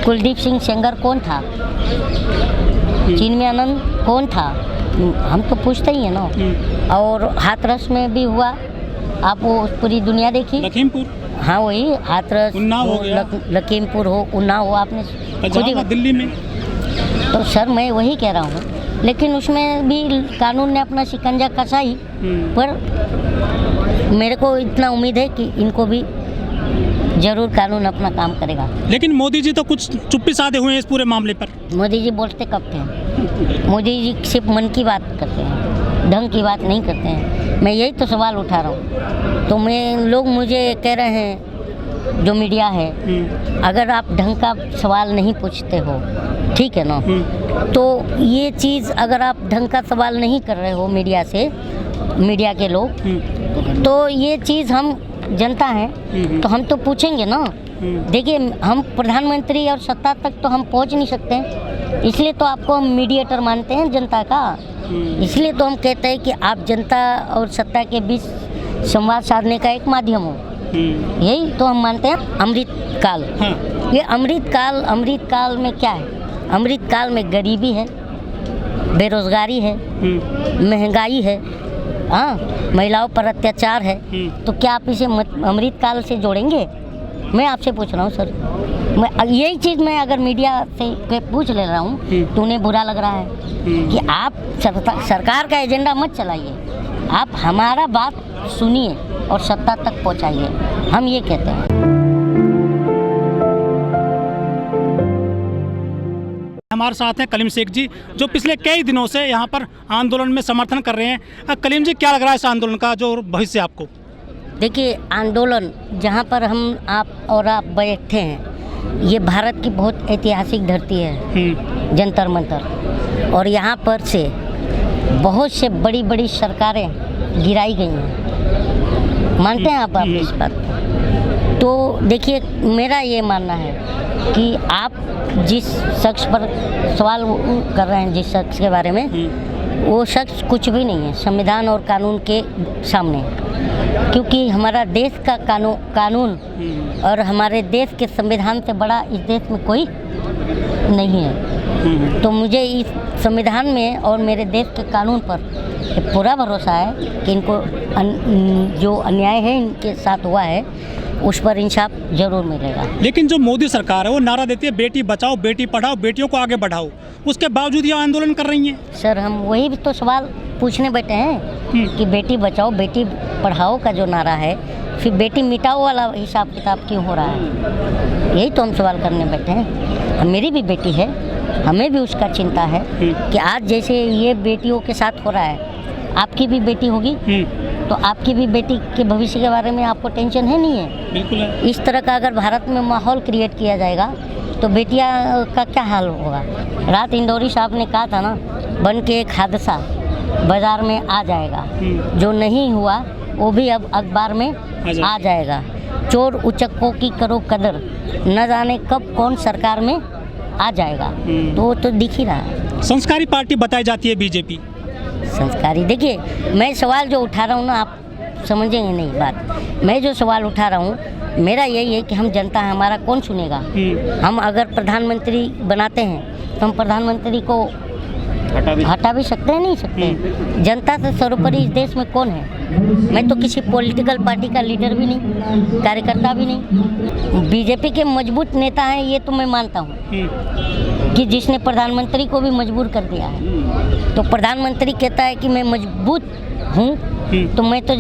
कुलदीप सिंह सेंगर कौन था, चिन्मय आनंद कौन था, हम तो पूछते ही हैं ना। और हाथरस में भी हुआ, आप वो पूरी दुनिया देखी। लखीमपुर, हाँ वही हाथरस, उन्नाव हो गया, लखीमपुर हो, उन्नाव हो, आपने खुद ही दिल्ली में। तो सर मैं वही कह रहा हूँ, लेकिन उसमें भी कानून ने अपना शिकंजा कसा ही। पर मेरे को इतना उम्मीद है कि इनको भी जरूर कानून अपना काम करेगा। लेकिन मोदी जी तो कुछ चुप्पी साधे हुए हैं इस पूरे मामले पर। मोदी जी बोलते कब थे? मोदी जी सिर्फ मन की बात करते हैं, ढंग की बात नहीं करते हैं। मैं यही तो सवाल उठा रहा हूँ। तो लोग मुझे कह रहे हैं, जो मीडिया है, अगर आप ढंग का सवाल नहीं पूछते हो, ठीक है ना, तो ये चीज़ अगर आप ढंग का सवाल नहीं कर रहे हो मीडिया से, मीडिया के लोग, तो ये चीज़ हम जनता है तो हम तो पूछेंगे ना। देखिए हम प्रधानमंत्री और सत्ता तक तो हम पहुंच नहीं सकते हैं, इसलिए तो आपको हम मीडिएटर मानते हैं जनता का। इसलिए तो हम कहते हैं कि आप जनता और सत्ता के बीच संवाद साधने का एक माध्यम हो। यही तो हम मानते हैं। अमृत काल, ये अमृत काल में क्या है? अमृत काल में गरीबी है, बेरोजगारी है, महंगाई है, हाँ, महिलाओं पर अत्याचार है। तो क्या आप इसे अमृत काल से जोड़ेंगे? मैं आपसे पूछ रहा हूँ सर, मैं यही चीज़ मैं अगर मीडिया से पूछ ले रहा हूँ तो उन्हें बुरा लग रहा है कि आप सरकार का एजेंडा मत चलाइए, आप हमारा बात सुनिए और सत्ता तक पहुँचाइए, हम ये कहते हैं। हमारे साथ हैं कलीम शेख जी, जो पिछले कई दिनों से यहाँ पर आंदोलन में समर्थन कर रहे हैं। कलीम जी, क्या लग रहा है इस आंदोलन का जो भविष्य आपको? देखिए, आंदोलन जहाँ पर आप बैठे हैं, ये भारत की बहुत ऐतिहासिक धरती है, जंतर मंतर, और यहाँ पर से बहुत से बड़ी बड़ी सरकारें गिराई गई हैं। मानते हैं आप इस बात? तो देखिए, मेरा ये मानना है कि आप जिस शख्स पर सवाल कर रहे हैं, जिस शख्स के बारे में, वो शख्स कुछ भी नहीं है संविधान और कानून के सामने, क्योंकि हमारा देश का कानून और हमारे देश के संविधान से बड़ा इस देश में कोई नहीं है। तो मुझे इस संविधान में और मेरे देश के कानून पर पूरा भरोसा है कि इनको जो अन्याय है इनके साथ हुआ है उस पर इंसाफ जरूर मिलेगा। लेकिन जो मोदी सरकार है वो नारा देती है बेटी बचाओ, बेटी पढ़ाओ, बेटियों को आगे बढ़ाओ, उसके बावजूद ये आंदोलन कर रही हैं। सर हम वही तो सवाल पूछने बैठे हैं कि बेटी बचाओ बेटी पढ़ाओ का जो नारा है, फिर बेटी मिटाओ वाला हिसाब किताब क्यों हो रहा है? यही तो हम सवाल करने बैठे हैं। मेरी भी बेटी है, हमें भी उसका चिंता है कि आज जैसे ये बेटियों के साथ हो रहा है, आपकी भी बेटी होगी, तो आपकी भी बेटी के भविष्य के बारे में आपको टेंशन है नहीं है? बिल्कुल है। इस तरह का अगर भारत में माहौल क्रिएट किया जाएगा तो बेटियां का क्या हाल होगा? रात इंदौरी साहब ने कहा था ना, बन के एक हादसा बाजार में आ जाएगा, जो नहीं हुआ वो भी अब अखबार में आ जाएगा। चोर उचक्कों की करो कदर, न जाने कब कौन सरकार में आ जाएगा। तो वो तो दिख ही रहा है। संस्कारी पार्टी बताई जाती है बीजेपी। संस्कारी, देखिए मैं सवाल जो उठा रहा हूँ ना, आप समझेंगे नहीं बात। मैं जो सवाल उठा रहा हूँ मेरा यही है कि हम जनता है, हमारा कौन सुनेगा? हम अगर प्रधानमंत्री बनाते हैं तो हम प्रधानमंत्री को हटा भी सकते हैं, नहीं सकते। जनता से सर्वोपरि इस देश में कौन है? मैं तो किसी पॉलिटिकल पार्टी का लीडर भी नहीं, कार्यकर्ता भी नहीं। बीजेपी के मजबूत नेता हैं ये तो मैं मानता हूँ कि जिसने प्रधानमंत्री को भी मजबूर कर दिया है। तो प्रधानमंत्री कहता है कि मैं मजबूत हूँ, तो मैं तो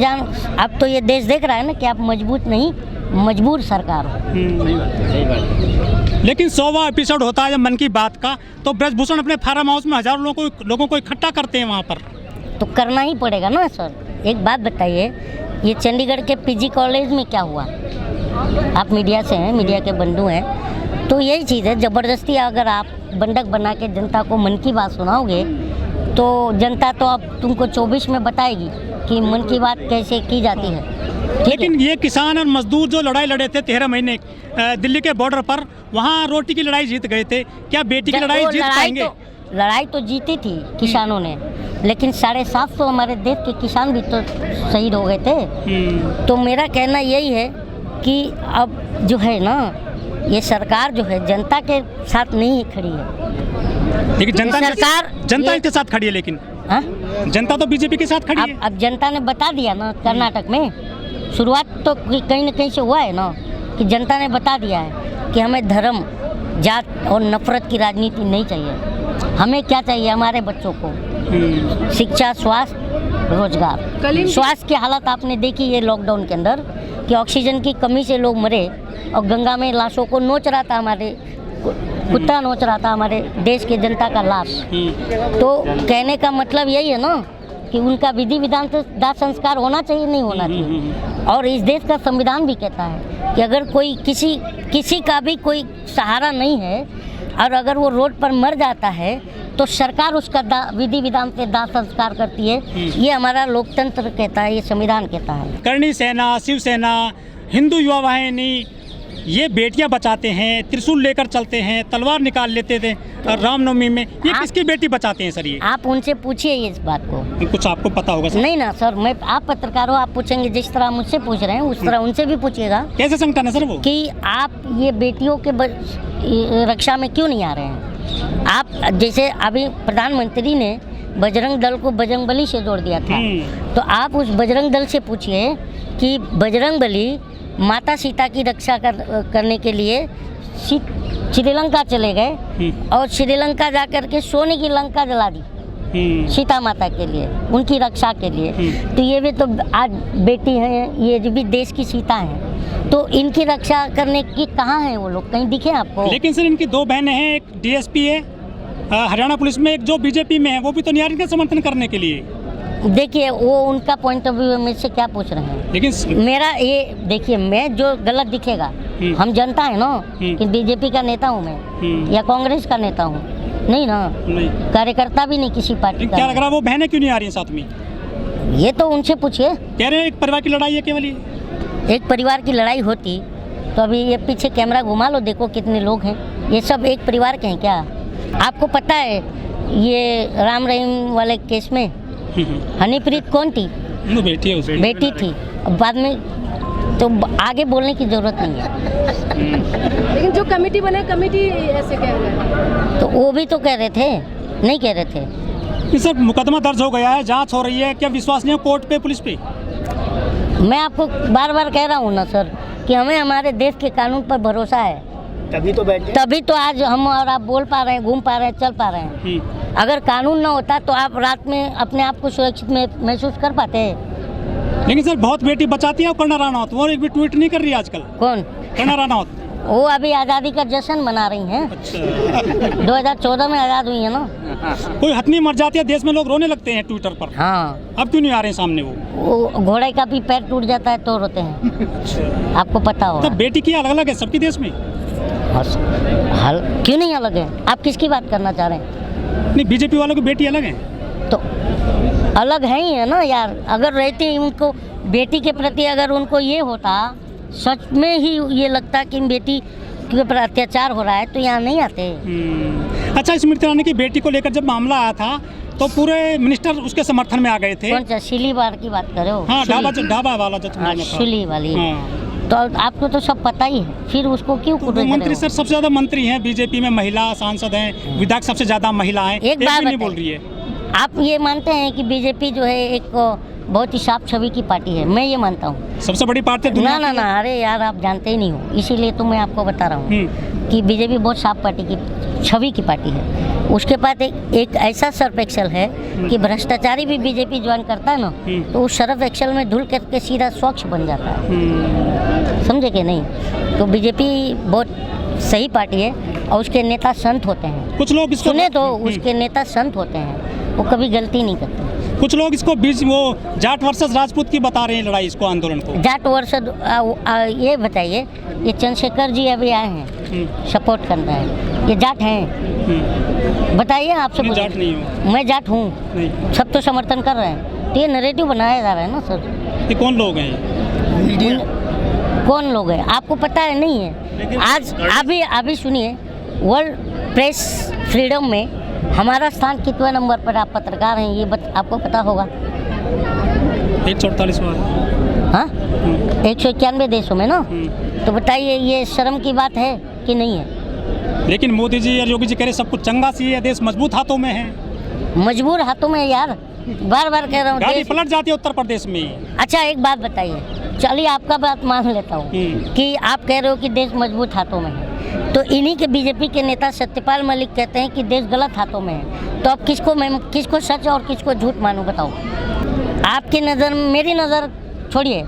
अब तो ये देश देख रहा है ना कि आप मजबूत नहीं, मजबूर सरकार हो। सही बात। लेकिन 100वां एपिसोड होता है जब मन की बात का, तो ब्रजभूषण अपने फार्म हाउस में हजारों लोगों को इकट्ठा करते हैं वहाँ पर। तो करना ही पड़ेगा ना सर। एक बात बताइए, ये चंडीगढ़ के पीजी कॉलेज में क्या हुआ? आप मीडिया से हैं, मीडिया के बंधु हैं, तो यही चीज़ है, ज़बरदस्ती अगर आप बंधक बना के जनता को मन की बात सुनाओगे तो जनता तो अब तुमको 24 में बताएगी कि मन की बात कैसे की जाती है। लेकिन ये किसान और मजदूर जो लड़ाई लड़े थे 13 महीने दिल्ली के बॉर्डर पर, वहाँ रोटी की लड़ाई जीत गए थे, क्या बेटी की लड़ाई जीत पाएंगे? लड़ाई तो जीती थी किसानों ने, लेकिन 750 हमारे देश के किसान भी तो शहीद हो गए थे। तो मेरा कहना यही है कि अब जो है ना, ये सरकार जो है जनता के साथ नहीं खड़ी है। लेकिन जनता सरकार इनके साथ खड़ी है, लेकिन हाँ? जनता तो बीजेपी के साथ खड़ी है। अब जनता ने बता दिया ना, कर्नाटक में शुरुआत तो कहीं न कहीं से हुआ है ना, कि जनता ने बता दिया है कि हमें धर्म, जात और नफरत की राजनीति नहीं चाहिए। हमें क्या चाहिए? हमारे बच्चों को शिक्षा, स्वास्थ्य, रोजगार। स्वास्थ्य की हालत आपने देखी है लॉकडाउन के अंदर, कि ऑक्सीजन की कमी से लोग मरे और गंगा में लाशों को नोच रहा था, हमारे कुत्ता नोच रहा था हमारे देश के जनता का लाश। तो कहने का मतलब यही है ना कि उनका विधि विधान से दाह संस्कार होना चाहिए, नहीं होना चाहिए। और इस देश का संविधान भी कहता है कि अगर कोई किसी का भी कोई सहारा नहीं है और अगर वो रोड पर मर जाता है तो सरकार उसका विधि विधान से दाह संस्कार करती है। ये हमारा लोकतंत्र कहता है, ये संविधान कहता है। करणी सेना, शिवसेना, हिंदू युवा वाहिनी, ये बेटियां बचाते हैं, त्रिशूल लेकर चलते हैं, तलवार निकाल लेते थे रामनवमी में। ये किसकी बेटी बचाते हैं सर? ये आप उनसे पूछिए इस बात को। कुछ आपको पता होगा सर? नहीं ना सर, आप पत्रकार हो, आप पूछेंगे जिस तरह मुझसे पूछ रहे हैं उस तरह उनसे भी पूछिएगा। कैसे संगठन है सर वो? कि आप ये बेटियों के रक्षा में क्यों नहीं आ रहे हैं? आप जैसे अभी प्रधानमंत्री ने बजरंग दल को बजरंगबली से जोड़ दिया था, तो आप उस बजरंग दल से पूछिए कि बजरंगबली माता सीता की रक्षा करने के लिए श्रीलंका चले गए और श्रीलंका जाकर के सोने की लंका जला दी सीता माता के लिए, उनकी रक्षा के लिए। तो ये भी तो आज बेटी हैं, ये भी देश की सीता हैं, तो इनकी रक्षा करने की कहाँ है वो लोग? कहीं दिखे आपको? लेकिन सर इनकी दो बहनें हैं, एक डीएसपी है हरियाणा पुलिस में, एक जो बीजेपी में है, वो भी तो नहीं आ रही है समर्थन करने के लिए। देखिए वो उनका पॉइंट ऑफ व्यू में से क्या पूछ रहे हैं, लेकिन मेरा ये देखिए, मैं जो गलत दिखेगा, हम जनता है ना कि बीजेपी का नेता हूँ मैं या कांग्रेस का नेता हूँ, नहीं ना, कार्यकर्ता भी नहीं किसी पार्टी का। क्या लग रहा है वो बहनें क्यों नहीं आ रही साथ में? ये तो उनसे पूछिए। कह रहे हैं एक परिवार की लड़ाई है केवल। एक परिवार की लड़ाई होती तो अभी ये पीछे कैमरा घुमा लो, देखो कितने लोग हैं, ये सब एक परिवार के हैं क्या? आपको पता है ये राम रहीम वाले केस में हनीप्रीत कौन थी? बेटी है उसकी। बेटी थी, बाद में तो आगे बोलने की जरूरत नहीं है। लेकिन जो कमेटी बने, कमेटी ऐसे कह रहे हैं, तो वो भी तो कह रहे थे, नहीं कह रहे थे कि सर मुकदमा दर्ज हो गया है, जांच हो रही है, क्या विश्वास नहीं है कोर्ट पे, पुलिस पे? मैं आपको बार बार कह रहा हूँ ना सर कि हमें हमारे देश के कानून पर भरोसा है, तभी तो आज हम और आप बोल पा रहे हैं, घूम पा रहे हैं, चल पा रहे हैं। अगर कानून ना होता तो आप रात में अपने आप को सुरक्षित महसूस कर पाते हैं? लेकिन सर बहुत बेटी बचाती है कर्णा राणावत, वो एक भी ट्वीट नहीं कर रही आजकल। कौन? कर्णा राणावत। वो अभी आज़ादी का जश्न मना रही हैं। अच्छा। 2014 में आज़ाद हुई है ना। कोई हथनी मर जाती है, देश में लोग रोने लगते हैं ट्विटर पर। हाँ, अब क्यों नहीं आ रहे हैं सामने? वो घोड़े का भी पैर टूट जाता है तो रोते हैं। आपको पता होगा। तो बेटी की अलग अलग है सबके देश में, क्यों नहीं अलग है? आप किसकी बात करना चाह रहे हैं? नहीं, बीजेपी वालों की बेटी अलग है तो अलग है ही है ना यार। अगर रहती उनको बेटी के प्रति, अगर उनको ये होता सच में ही ये लगता कि बेटी के ऊपर अत्याचार हो रहा है तो यहाँ नहीं आते। अच्छा, स्मृति ईरानी की बेटी को लेकर जब मामला आया था तो पूरे मिनिस्टर उसके समर्थन में आ गए थे। कौन सा शिली बार की बात कर रहे हो? हाँ, ढाबा वाला जो शिली वाली। तो आपको तो सब पता ही है, फिर उसको क्यों तो मंत्री सर सबसे ज्यादा मंत्री हैं बीजेपी में, महिला सांसद हैं, विधायक सबसे ज्यादा महिला हैं, एक बात नहीं बोल रही है। आप ये मानते हैं कि बीजेपी जो है एक बहुत ही साफ छवि की पार्टी है? मैं ये मानता हूँ सबसे बड़ी पार्टी ना ना ना, अरे यार आप जानते ही नहीं हो, इसीलिए तो मैं आपको बता रहा हूँ कि बीजेपी बहुत साफ पार्टी की छवि की पार्टी है। उसके पास एक ऐसा सर्फ एक्सेल है कि भ्रष्टाचारी भी बीजेपी ज्वाइन करता है ना तो उस सर्फ एक्सेल में धुल करके सीधा स्वच्छ बन जाता है। समझे कि नहीं? तो बीजेपी बहुत सही पार्टी है और उसके नेता संत होते हैं। कुछ लोग इसको सुने तो उसके नेता संत होते हैं, वो कभी गलती नहीं करते। कुछ लोग इसको बीच वो जाट वर्सेस राजपूत की बता रहे हैं लड़ाई, इसको आंदोलन को। जाट वर्सेस ये बताइए, ये चंद्रशेखर जी अभी आए हैं सपोर्ट कर रहे हैं, ये जाट हैं? बताइए, आपसे जाट नहीं हूँ मैं, जाट हूँ, सब तो समर्थन कर रहे हैं। तो ये नैरेटिव बनाया जा रहा है ना सर। ये कौन लोग हैं? कौन लोग हैं आपको पता है? नहीं है। आज अभी सुनिए, वर्ल्ड प्रेस फ्रीडम में हमारा स्थान कितने नंबर पर? आप पत्रकार हैं, ये आपको पता होगा। 144वां। हाँ, 191 देशों में ना। तो बताइए, ये शर्म की बात है कि नहीं है? लेकिन मोदी जी और योगी जी कह रहे सब कुछ चंगा सी है, देश मजबूत हाथों में है। मजबूर हाथों में है यार, बार बार कह रहा हूँ गाड़ी देश- पलट जाती है उत्तर प्रदेश में। अच्छा एक बात बताइए, चलिए आपका बात मान लेता हूँ कि आप कह रहे हो कि देश मजबूत हाथों में है, तो इन्हीं के बीजेपी के नेता सत्यपाल मलिक कहते हैं कि देश गलत हाथों में है। तो अब किसको सच और किसको झूठ मानूं बताओ? आपकी नज़र, मेरी नज़र छोड़िए,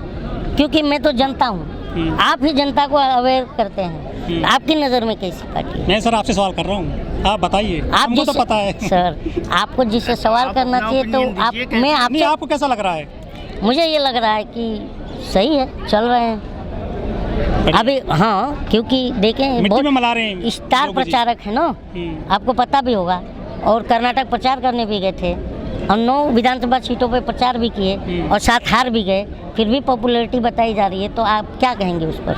क्योंकि मैं तो जनता हूँ, आप ही जनता को अवेयर करते हैं। आपकी नज़र में कैसी पार्टी? मैं सर आपसे सवाल कर रहा हूँ, आप बताइए। आप हमको तो जिससे- पता है सर, आपको जिससे सवाल करना चाहिए तो आप, मैं नहीं, आपसे, आपको कैसा लग रहा है? मुझे ये लग रहा है कि सही है, चल रहे हैं अभी। हाँ, क्योंकि देखें मिट्टी में मिला रहे हैं स्टार योगी जी। प्रचारक है ना, आपको पता भी होगा, और कर्नाटक प्रचार करने भी गए थे और 9 विधानसभा सीटों पे प्रचार भी किए और 7 हार भी गए, फिर भी पॉपुलैरिटी बताई जा रही है। तो आप क्या कहेंगे उस पर?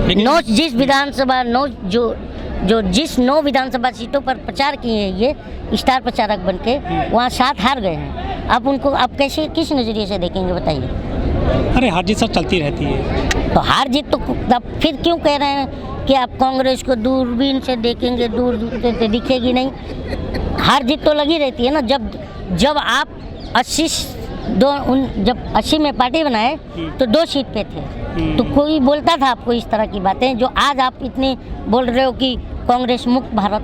लेकिन- जिस 9 विधानसभा सीटों पर प्रचार किए हैं ये स्टार प्रचारक बनके, वहाँ 7 हार गए हैं। आप उनको आप कैसे, किस नज़रिए से देखेंगे बताइए? अरे हार जीत सर चलती रहती है। तो हार जीत तो तब फिर क्यों कह रहे हैं कि आप कांग्रेस को दूरबीन से देखेंगे, दूर दूर से दिखेगी नहीं? हार जीत तो लगी रहती है ना। जब आप 80 में पार्टी बनाए तो 2 सीट पे थे, तो कोई बोलता था आपको इस तरह की बातें जो आज आप इतने बोल रहे हो कि कांग्रेस मुक्त भारत?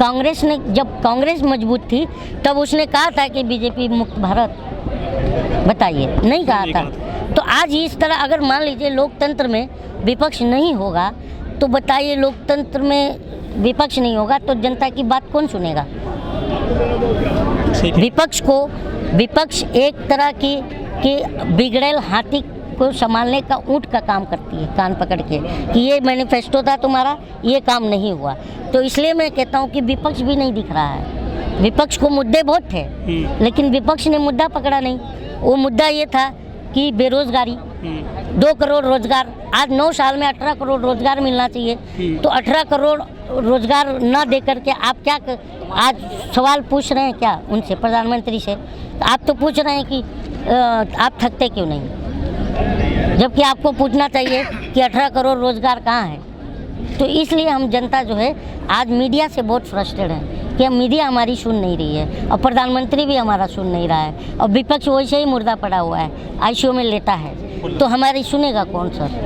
कांग्रेस ने, जब कांग्रेस मजबूत थी तब उसने कहा था कि बीजेपी मुक्त भारत, बताइए, नहीं कहा था। तो आज इस तरह अगर मान लीजिए लोकतंत्र में विपक्ष नहीं होगा, तो बताइए, लोकतंत्र में विपक्ष नहीं होगा तो जनता की बात कौन सुनेगा? विपक्ष एक तरह की बिगड़ेल हाथी को संभालने का ऊँट का काम करती है, कान पकड़ के, कि ये मैनिफेस्टो था तुम्हारा, ये काम नहीं हुआ। तो इसलिए मैं कहता हूँ कि विपक्ष भी नहीं दिख रहा है। विपक्ष को मुद्दे बहुत थे, लेकिन विपक्ष ने मुद्दा पकड़ा नहीं। वो मुद्दा ये था कि बेरोजगारी, 2 करोड़ रोजगार, आज 9 साल में 18 करोड़ रोजगार मिलना चाहिए, तो 18 करोड़ रोजगार ना दे करके आप क्या आज सवाल पूछ रहे हैं क्या उनसे, प्रधानमंत्री से? आप तो पूछ रहे हैं कि आप थकते क्यों नहीं, जबकि आपको पूछना चाहिए कि 18 करोड़ रोजगार कहाँ है। तो इसलिए हम जनता जो है आज मीडिया से बहुत फ्रस्ट्रेटेड है कि मीडिया हमारी सुन नहीं रही है और प्रधानमंत्री भी हमारा सुन नहीं रहा है, और विपक्ष वैसे ही मुर्दा पड़ा हुआ है, आईसीयू में लेटा है, तो हमारी सुनेगा कौन सर?